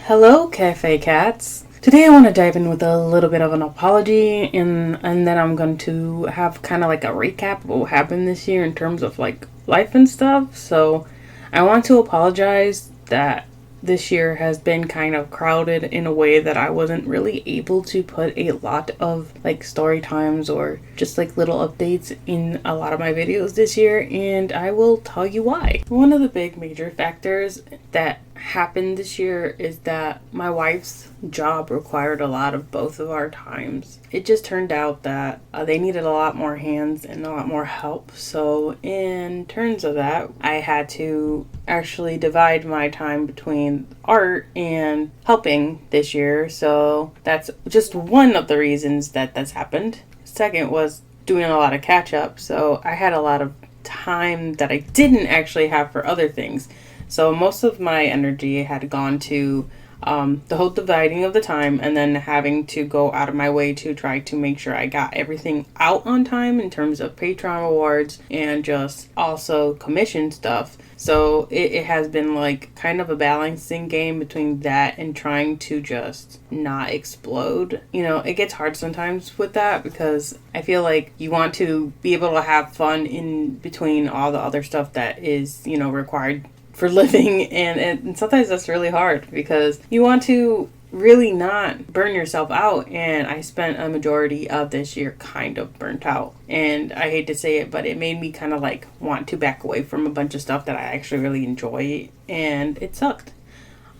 Hello, Cafe Cats. Today I want to dive in with a little bit of an apology and then I'm going to have kind of like a recap of what happened this year in terms of like life and stuff. So I want to apologize that this year has been kind of crowded in a way that I wasn't really able to put a lot of like story times or just like little updates in a lot of my videos this year, and I will tell you why. One of the big major factors that happened this year is that my wife's job required a lot of both of our times. It just turned out that they needed a lot more hands and a lot more help. So in terms of that, I had to actually divide my time between art and helping this year. So that's just one of the reasons that that's happened. Second was doing a lot of catch up. So I had a lot of time that I didn't actually have for other things. So most of my energy had gone to the whole dividing of the time and then having to go out of my way to try to make sure I got everything out on time in terms of Patreon rewards and just also commission stuff. So it has been like kind of a balancing game between that and trying to just not explode. You know, it gets hard sometimes with that because I feel like you want to be able to have fun in between all the other stuff that is, you know, required for living, and sometimes that's really hard because you want to really not burn yourself out, and I spent a majority of this year kind of burnt out, and I hate to say it, but it made me kind of like want to back away from a bunch of stuff that I actually really enjoy, and it sucked.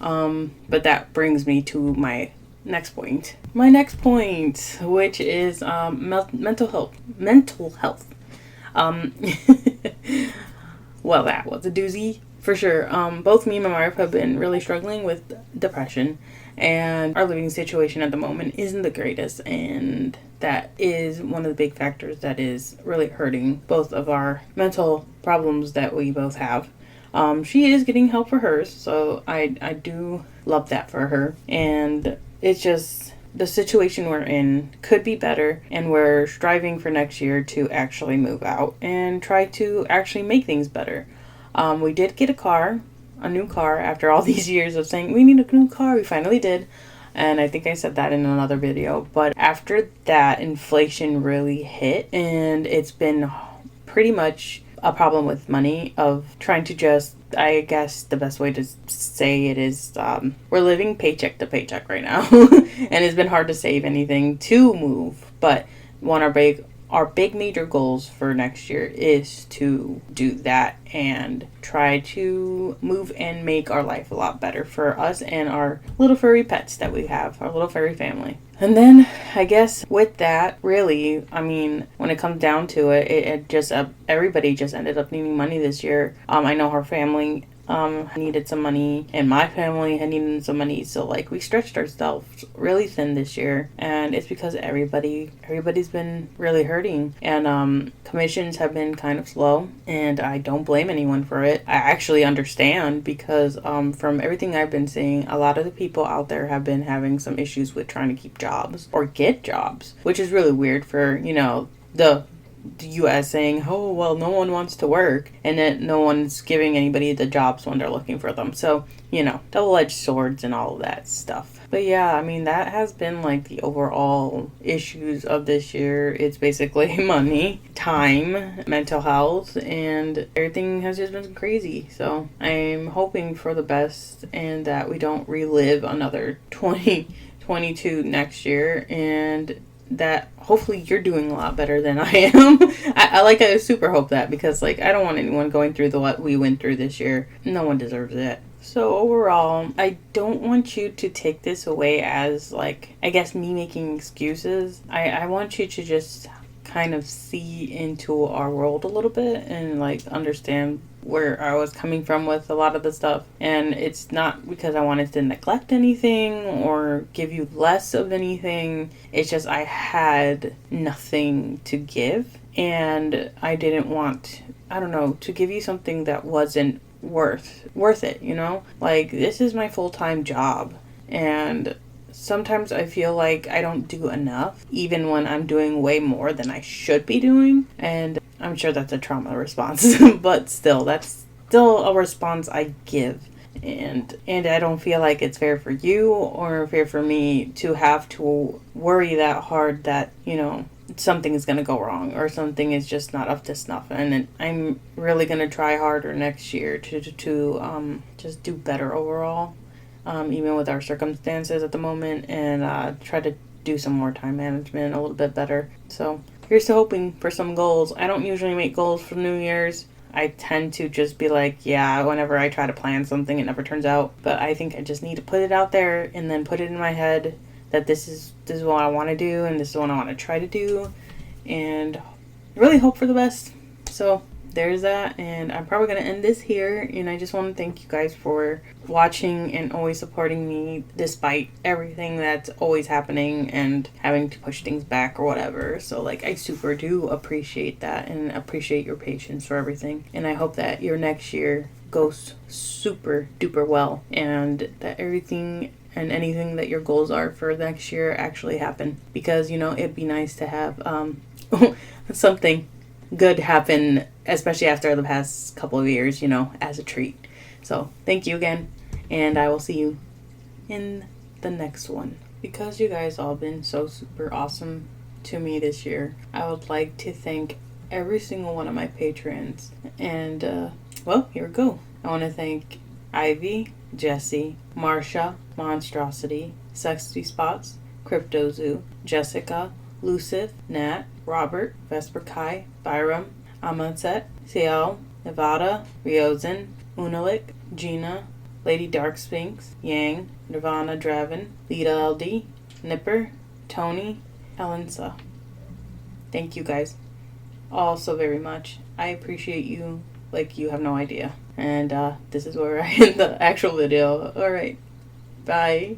But that brings me to my next point, which is mental health. Well, that was a doozy. For sure. Both me and my wife have been really struggling with depression, and our living situation at the moment isn't the greatest, and that is one of the big factors that is really hurting both of our mental problems that we both have. She is getting help for hers, so I do love that for her, and it's just the situation we're in could be better, and we're striving for next year to actually move out and try to actually make things better. We did get a new car after all these years of saying we need a new car. We finally did. And I think I said that in another video. But after that, inflation really hit, and it's been pretty much a problem with money of trying to just, I guess the best way to say it is we're living paycheck to paycheck right now. And it's been hard to save anything to move. But our big major goals for next year is to do that and try to move and make our life a lot better for us and our little furry pets that we have, our little furry family. And then I guess with that, really, I mean, when it comes down to it, it just everybody just ended up needing money this year. I know her family needed some money, and my family had needed some money, so like we stretched ourselves really thin this year, and it's because everybody's been really hurting, and commissions have been kind of slow, and I don't blame anyone for it. I actually understand because from everything I've been seeing, a lot of the people out there have been having some issues with trying to keep jobs or get jobs, which is really weird for, you know, the U.S. saying, oh, well, no one wants to work, and then no one's giving anybody the jobs when they're looking for them. So, you know, double-edged swords and all of that stuff. But yeah, I mean, that has been like the overall issues of this year. It's basically money, time, mental health, and everything has just been crazy. So I'm hoping for the best and that we don't relive another 2022 next year, and that hopefully you're doing a lot better than I am. I super hope that, because like I don't want anyone going through what we went through this year. No one deserves it. So overall, I don't want you to take this away as like, I guess, me making excuses. I want you to just kind of see into our world a little bit and like understand where I was coming from with a lot of the stuff. And it's not because I wanted to neglect anything or give you less of anything. It's just I had nothing to give, and I didn't want, I don't know, to give you something that wasn't worth it, you know? Like, this is my full-time job, and sometimes I feel like I don't do enough, even when I'm doing way more than I should be doing. And I'm sure that's a trauma response, but still, that's still a response I give And I don't feel like it's fair for you or fair for me to have to worry that hard that, something is going to go wrong or something is just not up to snuff. And I'm really going to try harder next year to just do better overall, even with our circumstances at the moment, and try to do some more time management a little bit better. So here's to hoping for some goals. I don't usually make goals for New Year's. I tend to just be like, yeah, whenever I try to plan something, it never turns out. But I think I just need to put it out there and then put it in my head that this is what I want to do and this is what I want to try to do, and really hope for the best. So there's that, and I'm probably going to end this here, and I just want to thank you guys for watching and always supporting me despite everything that's always happening and having to push things back or whatever. So like, I super do appreciate that and appreciate your patience for everything, and I hope that your next year goes super duper well and that everything and anything that your goals are for next year actually happen, because it'd be nice to have something good happen, especially after the past couple of years, as a treat. So thank you again, and I will see you in the next one. Because you guys all been so super awesome to me this year, I would like to thank every single one of my patrons. And well, here we go. I want to thank Ivy, Jesse, Marsha, Monstrosity, Sexy Spots, CryptoZoo, Jessica, Lucif, Nat, Robert, Vesper Kai, Byram, Amonset, Ciel, Nevada, Riozin, Unalik, Gina, Lady Dark Sphinx, Yang, Nirvana Draven, Lita LD, Nipper, Tony, Elensa. Thank you guys all so very much. I appreciate you like you have no idea. And this is where I end the actual video. Alright, bye.